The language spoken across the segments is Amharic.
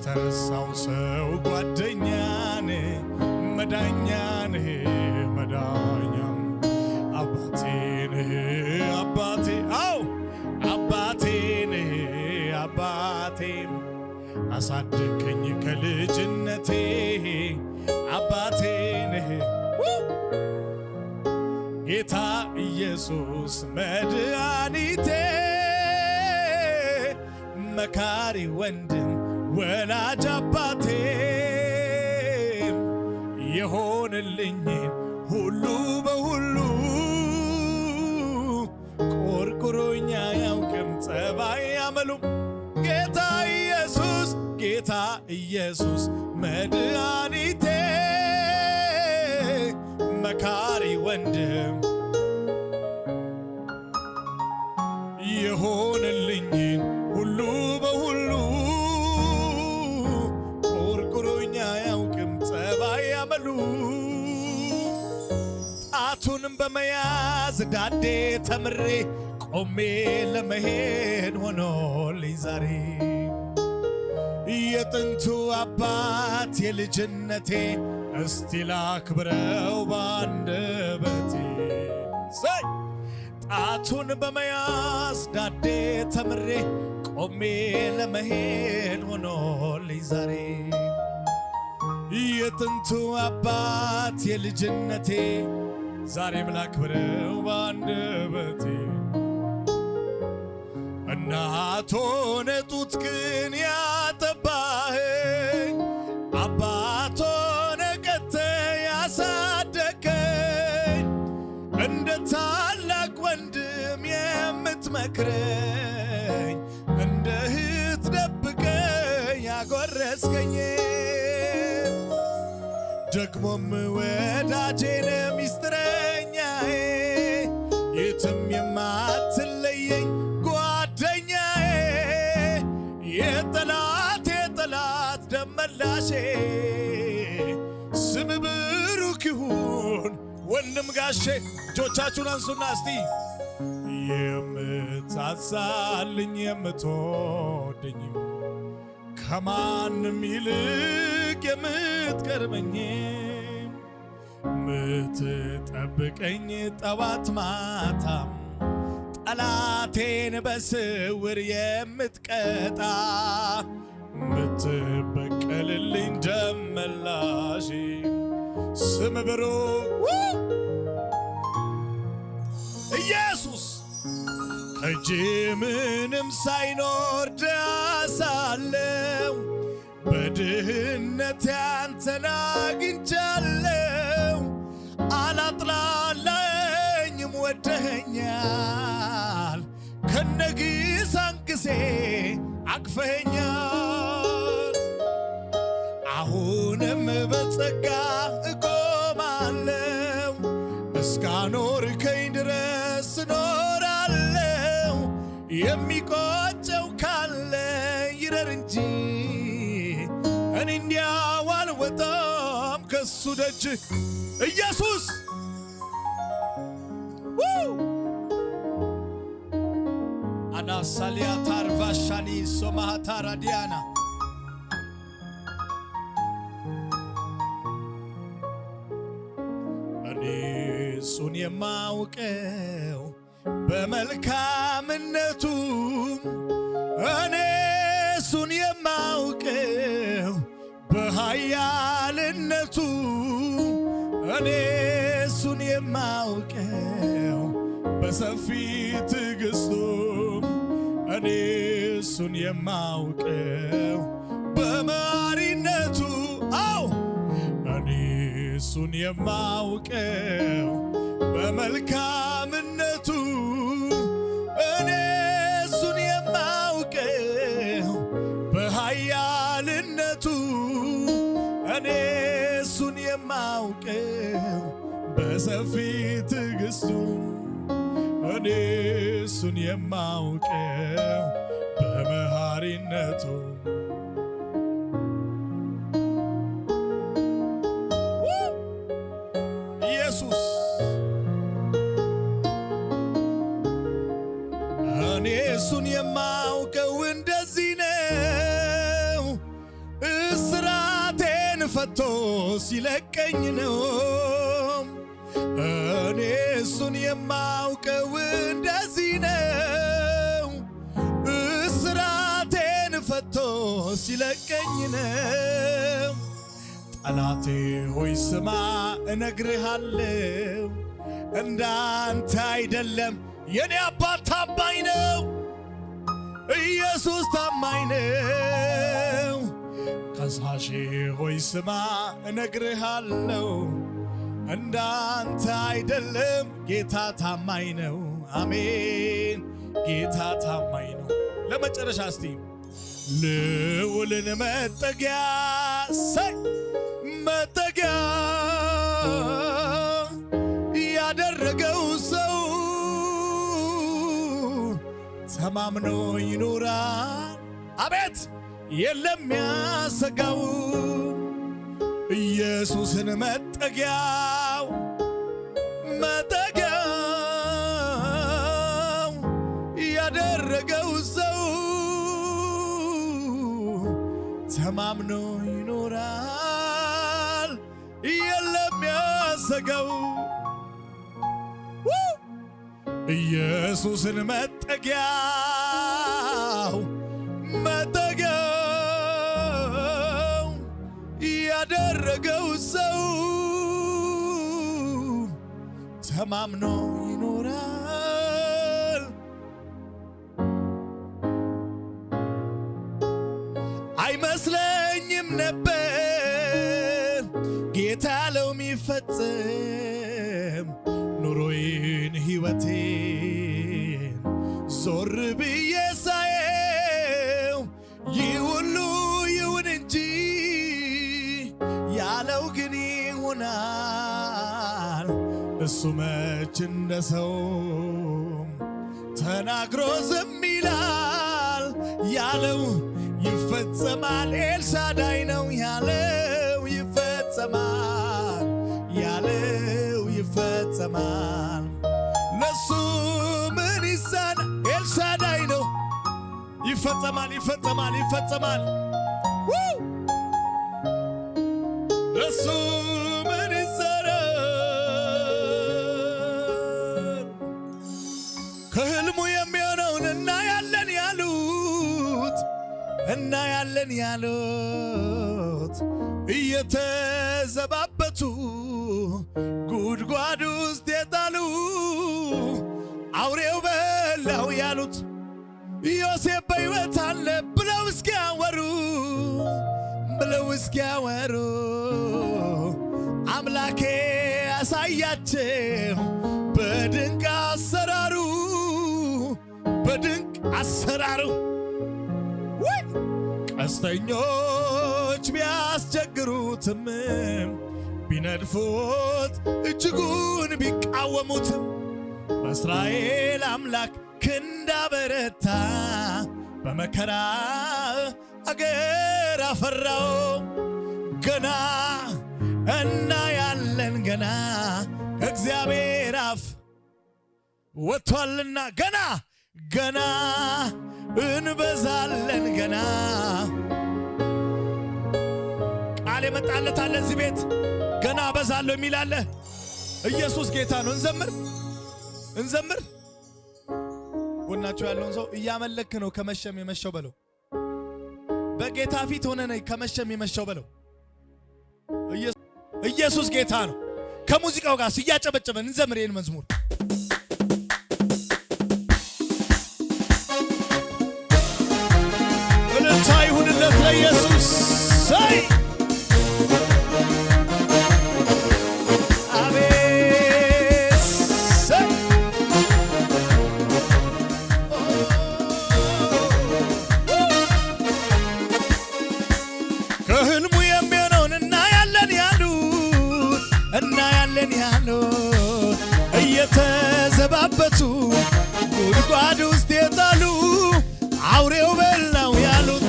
የተረሳው ሰው ጓደኛን መዳኛን መዳኛም አባቴን አባቴ አው አባቴን አባቴም አሳደከኝ ከልጅነቴ አባቴን ጌታ ኢየሱስ መድኃኒቴ መካሪ ወንድም ወላጅ አባቴ የሆነልኝን ሁሉ በሁሉ ቆርቆሮኛ ያውቅም ጸባይ ያመሉም ጌታ ኢየሱስ መድኃኒቴ መካሪ ወንድም የሆነልኝን ሁሉ በሁሉ ቆርቆሮኛ ያውቅም ጸባይ ያመሉ ጣቱንም በመያዝ ዳዴ ተምሬ ቆሜ ለመሄድ ሆኖልኝ ዛሬ የጥንቱ አባት የልጅነቴ እስቲ ላክብረው ባንደበቴ ጣቱን በመያዝ ዳዴ ተምሬ ቆሜ ለመሄድ ሆኖልኝ ዛሬ የጥንቱ አባት የልጅነቴ ዛሬም ላክብረው ባንደበቴ እናት ሆነ ጡት ግን ያጠባኸኝ አባት ሆነ ቀተ ያሳደከኝ እንደ ታላቅ ወንድም የምትመክረኝ እንደ እህት ደብቀኝ ያጎረስከኝ ደግሞም ወዳጄን ሚስጥረኛዬ የትም የማትለየኝ የጠላት ደመላሼ ስም ብሩክ ይሁን ወንድም ጋሼ እጆቻችሁን አንሱና እስቲ የምትሳሳልኝ የምትወደኝ ከማንም ይልቅ የምትቀርበኝ ምትጠብቀኝ ጠዋት ማታም ጠላቴን በስውር የምትቀጣ ምትበቀልልኝ ደመላሽ ስም ብሩክ ኢየሱስ ከእጅ ምንም ሳይኖር ዳሳለው በድህነት አንተን አግኝቻለው አላጥላለኝም ወደኸኛል ከነግሳንግሴ አቅፈኸኛል አሁንም በጸጋ እቆማለው እስካኖርከኝ ድረስ እኖራለው የሚቆጨው ካለ ይረር እንጂ እኔ እንዲያው አልወጣም ከሱ ደጅ ኢየሱስ አናሳሊያ ታርቫሻኒ ሶማሃታራ ዲያና እኔ እሱን የማውቀው በመልካምነቱ እኔ እሱን የማውቀው በኃያልነቱ እኔ እሱን የማውቀው በሰፊ ትዕግስቱ እኔ እሱን የማውቀው በመሐሪነቱ አው እኔ እሱን የማውቀው በመልካምነቱ እኔ እሱን የማውቀው በኃያልነቱ እኔ እሱን የማውቀው በሰፊ ትዕግስቱ እኔ እሱን የማውቀው በመሐሪነቱ ኢየሱስ እኔ እሱን የማውቀው እንደዚህ ነው እስራቴን ፈቶ ሲለቀኝ ነው እኔ እሱን የማውቀው እንደዚህ ነው እስራቴን ፈቶ ሲለቀኝ ነው ጠላቴ ሆይ ስማ እነግርሃለሁ እንዳንተ አይደለም የኔ አባት ታማኝ ነው ኢየሱስ ታማኝ ነው ከሳሼ ሆይ ስማ እነግርሃለሁ እንዳንተ አይደለም ጌታ ታማኝ ነው አሜን ጌታ ታማኝ ነው ለመጨረሻ እስቲ ልዑልን መጠጊያ መጠጊያ ያደረገው ሰው ተማምኖ ይኖራል አቤት የለም ያሰጋው ኢየሱስን መጠጊያው ያደረገው ሰው ተማምኖ ይኖራል የለም ያሰጋው ኢየሱስን መጠጊያው ያደረገው ሰው ተማምኖ ይኖራል አይመስለኝም ነበር ጌታ ያለው ሚፈጽም ኑሮዬን ሕይወቴን ዞር ብዬ ሳየው ይህ ሁሉ ይሁን እንጂ ያለው ግን ይሆናል እሱ መች እንደ ሰው ተናግሮ ዝም ይላል ያለው ይፈጸማል ኤልሻዳይ ነው ያለው ይፈጸማል ይፈጸማል ለሱ ምን ይሳናል ኤልሻዳይ ነው ይፈጸማል ለሱ ምን ይሳናል ከህልሙ የሚሆነውን እናያለን ያሉት እየተዘባበቱ ጉድጓድ ውስጥ የጣሉ አውሬው በላው ያሉት ዮሴፍ በሕይወት አለ ብለው እስኪያወሩ አምላኬ ያሳያቸው በድንቅ አሰራሩ ወይ ቀስተኞች ቢያስቸግሩትም ቢነድፉት እጅጉን ቢቃወሙትም በእስራኤል አምላክ ክንድ አበረታ በመከራ አገር አፈራው ገና እናያለን ገና ከእግዚአብሔር አፍ ወጥቷልና ገና እንበዛለን ገና ቃል የመጣለት አለ እዚህ ቤት ገና በዛለሁ የሚል አለ ኢየሱስ ጌታ ነው እንዘምር ጎናችሁ ያለውን ሰው እያመለክ ነው ከመሸም የመሸው በለው በጌታ ፊት ሆነ ነይ ከመሸም የመሸው በለው ኢየሱስ ጌታ ነው ከሙዚቃው ጋር ሲያጨበጨበን እንዘምር ይሄን መዝሙር እልልታ ይሁንለት ለኢየሱስ ሰይ አቤት ሰይ ከህልሙ የሚሆነውን እናያለን ያሉት እየተዘባበቱ ጉድጓድ ውስጥ የጣሉ አውሬው በላው ያሉት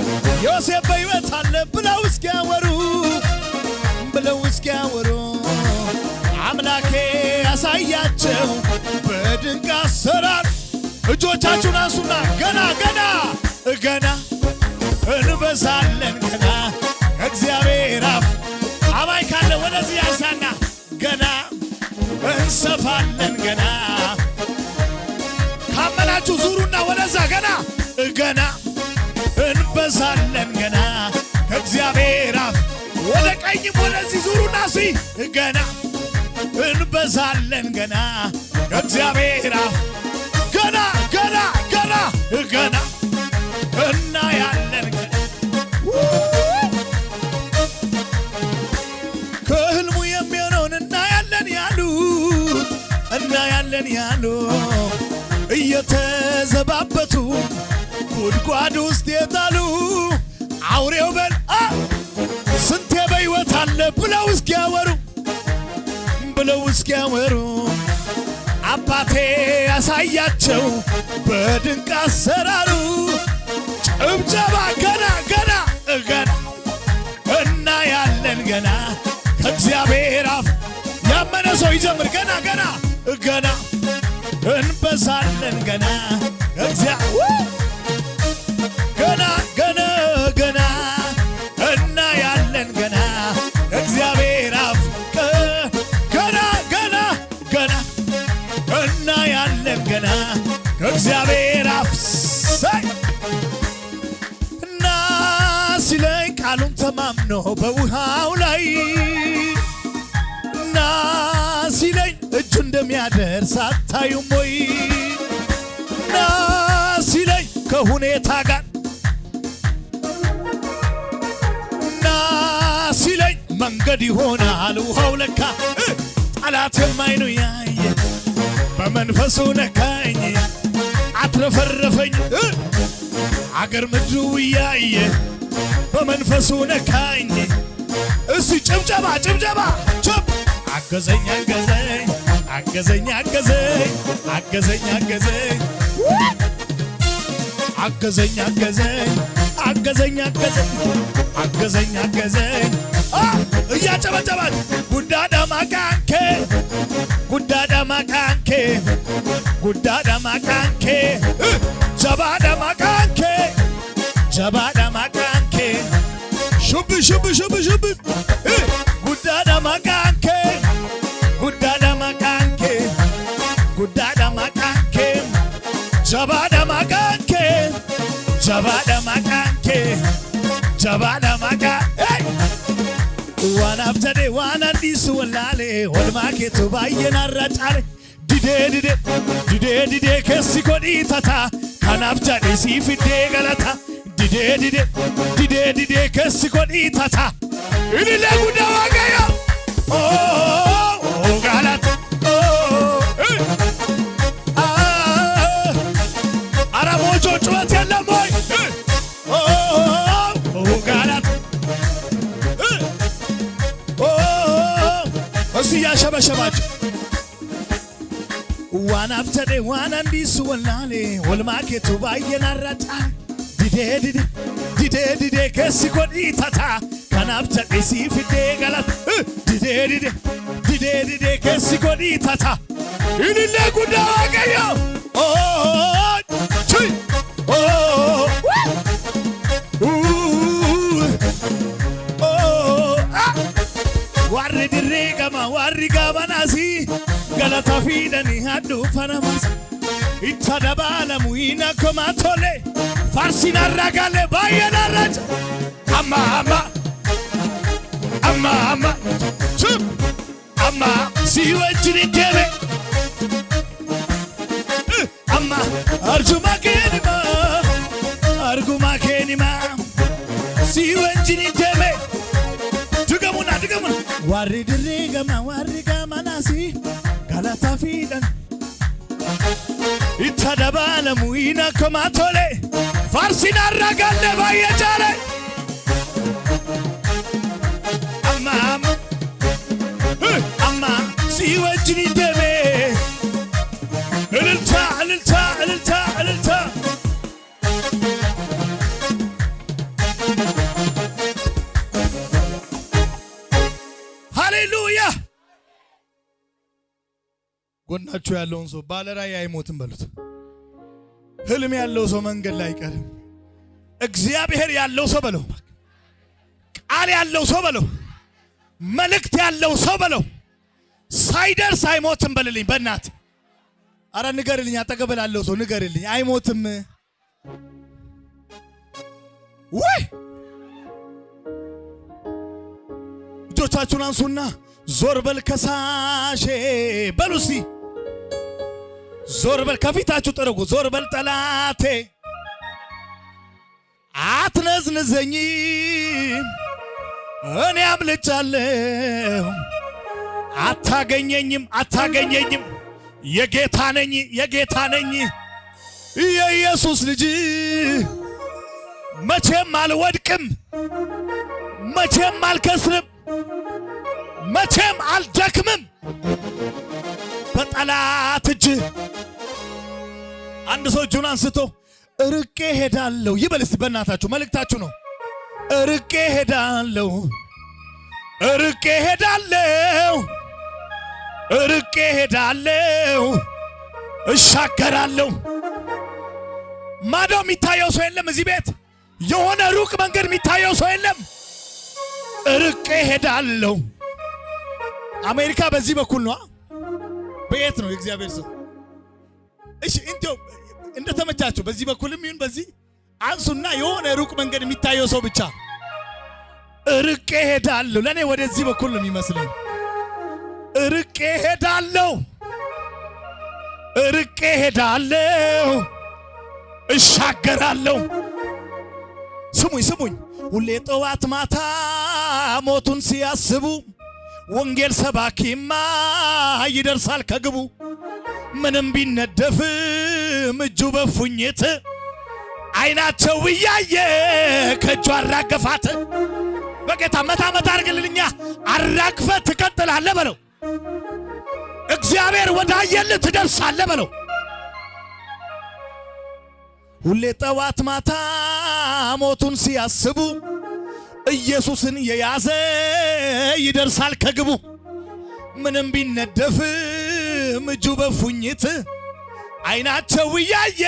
ዮሴፍ በሕይወት አለ ብለው እስኪያወሩ አምላኬ ያሳያቸው በድንቅ አሰራር እጆቻችሁን አንሱና ገና እንበዛለን ገና እንሰፋለን ገና ካመናችሁ ዙሩና ወደዛ ገና ገና እንበዛለን ገና ከእግዚአብሔር አፍ ወደ ቀኝም ወደዚህ ዙሩና ገና እንበዛለን ገና ከእግዚአብሔር አፍ ገና ገና ገና ገና እናያለን ገና ከህልሙ የሚሆነውን እናያለን ያሉ እየተዘባበቱ ጉድጓድ ውስጥ የጣሉ አውሬው በል ስንቴ በሕይወት አለ ብለው እስኪያወሩ አባቴ ያሳያቸው በድንቅ አሰራሩ ጭብጨባ ገና ገና ገና እናያለን ገና ከእግዚአብሔር አፍ ያመነ ሰው ይዘምር ገና ገና ገና እንበዛለን ገና ገና ገና ገና እናያለን ገና እግዚአብሔር አፍ ገና ገና ገና እናያለን ገና እግዚአብሔር አፍ እና ሲለኝ ቃሉን ተማምኖ በውሃው ላይ እና ሲለኝ እጁ እንደሚያደርስ አታዩም ወይ እና ሲለኝ ከሁኔታ ጋር እና ሲለኝ መንገድ ይሆናል ውሃው ለካ ጠላት የማይኑ ያየ በመንፈሱ ነካኝ አትረፈረፈኝ አገር ምድሩ ያየ በመንፈሱ ነካኝ እስቲ ጭብጨባ ጭብጨባ ጭብ አገዘኝ አገዘኝ አገዘኝ አገዘኝ አገዘኝ አገዘኝ አገዘኝ አገዘኝ አገዘኝ አገዘኝ አገዘኝ እያጨበጨባች ጉዳዳ ማቃንኬ ጉዳዳ ማቃንኬ ጉዳዳ ማቃንኬ ጀባዳ ማቃንኬ ጀባዳ ማቃንኬ ሹብ ሹብ ሹብ ሹብ ጉዳዳ ማቃንኬ ጉዳዳ ማቃንኬ ጉዳዳ ማቃንኬ ጀባዳ ማቃንኬ ጀባዳ ማቃንኬ ጀባዳ ማቃ ዋናፍተዴ ዋናዲስ ወላሌ ወልማኬቱ ባየናራጫሌ ዲዴ ዲዴ ዲዴ ዲዴ ከሲ ጎዲታታ ካናፍተዴ ሲፊዴ ገለታ ዲዴ ዲዴ ዲዴ ዲዴ ከሲ ጎዲታታ ኢሊሌ ጉዳ ዋጋያ ኦ ጋላት አራሞጆ ጩኸት የለም ወይ ጋላት እሱ ያሸበሸባችሁ ዋናፍተዴ ዋናንዲስ ወላሌ ወልማኬቱ ባየናራጫ ዲዴ ዲዴ ዲዴ ዲዴ ከሲ ጎዲታታ ካናፍተዴ ሲፊዴ ገላት ዲዴ ዲዴ ዲዴ ዲዴ ከሲ ጎዲታታ ኢሊሌ ጉዳ ዋጋያ warri dirree gama warri gaabanaasi galata fiidhanii hadduu fanamas itti dabaalamu hin akkuma tole farsiin har'a galee baay'een har'acha amma si wajjin deeme amma arjuma keenima si wajjin deeme dugamuna warri dirree gama warri gamanasi galata fiidhan itti dabaalamu hin akkuma tole farsiin har'a galee baay'ee jaale amma si wajjin deeme እልልታ እልልታ እልልታ እልልታ ሃሌሉያ ጎናችሁ ያለውን ሰው ባለራዕይ አይሞትም በሉት። ህልም ያለው ሰው መንገድ ላይ አይቀርም። እግዚአብሔር ያለው ሰው በለው። ቃል ያለው ሰው በለው። መልእክት ያለው ሰው በለው። ሳይደርስ አይሞትም በልልኝ በእናት አረ ንገርልኝ። አጠገበላለሁ ሰው ንገርልኝ። አይሞትም ወይ? እጆቻችሁን አንሱና ዞር በል ከሳሼ በሉ እስቲ። ዞር በል ከፊታችሁ ጥረጉ። ዞር በል ጠላቴ አትነዝንዘኝ እኔ አምልጫለሁ። አታገኘኝም አታገኘኝም የጌታ ነኝ የጌታ ነኝ የኢየሱስ ልጅ መቼም አልወድቅም መቼም አልከስርም መቼም አልደክምም በጠላት እጅ። አንድ ሰው እጁን አንስቶ እርቄ ሄዳለሁ ይበል እስቲ በእናታችሁ መልእክታችሁ ነው። እርቄ ሄዳለሁ እርቄ ሄዳለሁ እርቄ ሄዳለሁ እሻገራለሁ። ማዶ የሚታየው ሰው የለም እዚህ ቤት የሆነ ሩቅ መንገድ የሚታየው ሰው የለም። እርቄ ሄዳለሁ። አሜሪካ በዚህ በኩል ነው። በየት ነው የእግዚአብሔር ሰው? እሺ እንዴው እንደተመቻችሁ በዚህ በኩልም ይሁን በዚህ አንሱና የሆነ ሩቅ መንገድ የሚታየው ሰው ብቻ እርቄ ሄዳለሁ። ለኔ ወደዚህ በኩል ነው የሚመስለኝ። እርቄ ሄዳለሁ እርቄ ሄዳለሁ እሻገራለሁ። ስሙኝ ስሙኝ። ሁሌ ጠዋት ማታ ሞቱን ሲያስቡ ወንጌል ሰባኪማ ይደርሳል ከግቡ። ምንም ቢነደፍም እጁ በፉኝት አይናቸው እያየ ከእጁ አራገፋት። በጌታ መታ መታ አርግልኛ አራግፈ ትቀጥላለህ በለው። እግዚአብሔር ወዳየልህ ትደርሳለህ በለው። ሁሌ ጠዋት ማታ ሞቱን ሲያስቡ ኢየሱስን የያዘ ይደርሳል ከግቡ። ምንም ቢነደፍም እጁ በፉኝት አይናቸው እያየ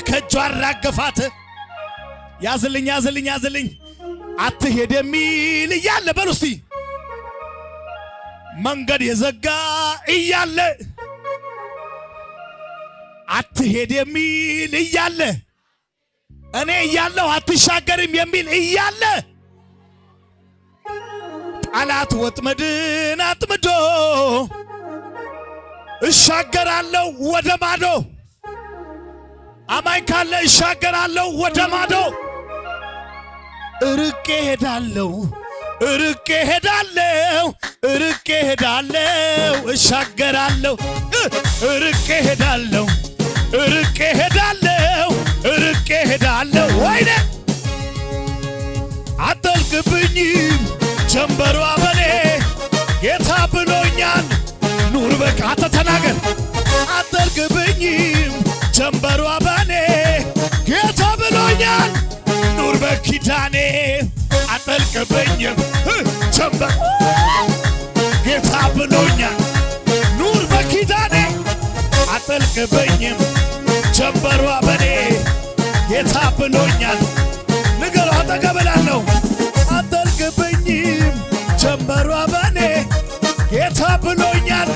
ከእጁ አራገፋት። ያዝልኝ ያዝልኝ ያዝልኝ አትሄድ የሚል እያለ በሉ እስቲ መንገድ የዘጋ እያለ አትሄድ የሚል እያለ እኔ እያለሁ አትሻገርም የሚል እያለ ጠላት ወጥመድን አጥምዶ እሻገራለሁ ወደ ማዶ። አማኝ ካለ እሻገራለሁ ወደ ማዶ። እርቄ ሄዳለሁ እርቄ ሄዳለሁ እርቄ ሄዳለሁ እሻገራለሁ። እርቄ ሄዳለሁ እርቄ ሄዳለሁ እርቄ ሄዳለሁ። ወይኔ አትጠልቅብኝም ጀንበሯ በኔ ጌታ ብሎኛል ኑር በቃ ተናገር። አትጠልቅብኝም ጀንበሯ በኔ ጌታ ብሎኛል ኑር በኪዳኔ። አትጠልቅብኝም ጀንበር ጌታ ብሎኛል ኑር በኪዳኔ። አትጠልቅብኝም ጀንበሯ በኔ ጌታ ብሎኛል። ንገሩ አጠገበላለሁ። አትጠልቅብኝም ጀንበሯ በኔ ጌታ ብሎኛል።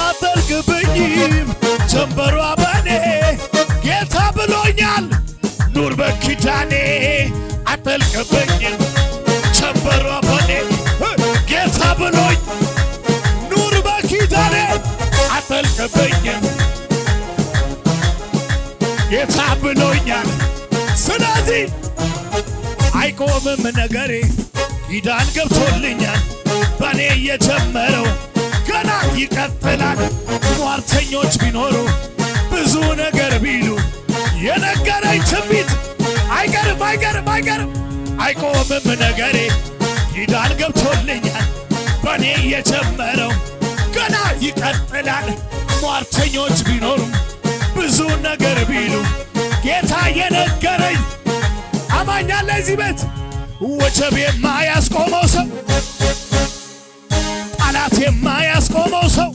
አትጠልቅብኝም ጀንበሯ በኔ ጌታ ብሎኛል ኑር በኪዳኔ። አትጠልቅብኝም ጀንበሯ በኔ ጌታ ብሎኝ ኑር በኪዳኔ። አትጠልቅብኝም ጌታ ብሎኛል። ስለዚህ አይቆምም ነገሬ ኪዳን ገብቶልኛል። በኔ የጀመረው ገና ይቀጥላል። ሟርተኞች ቢኖሩ ብዙ ነገር ቢሉ የነገረኝ ትንቢት አይቀርም አይቀርም አይቀርም። አይቆምም ነገሬ ኪዳን ገብቶልኛል። በኔ የጀመረው ገና ይቀጥላል። ሟርተኞች ቢኖሩ ብዙ ነገር ቢሉ ጌታ የነገረኝ አማኝ አለ እዚህ ቤት። ወጀብ የማያስቆመው ሰው ጠላት የማያስቆመው ሰው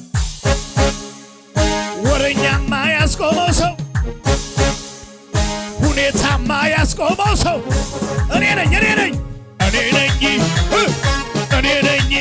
ወረኛ የማያስቆመው ሰው ሁኔታ የማያስቆመው ሰው እኔ ነኝ እኔ ነኝ እኔ ነኝ እኔ ነኝ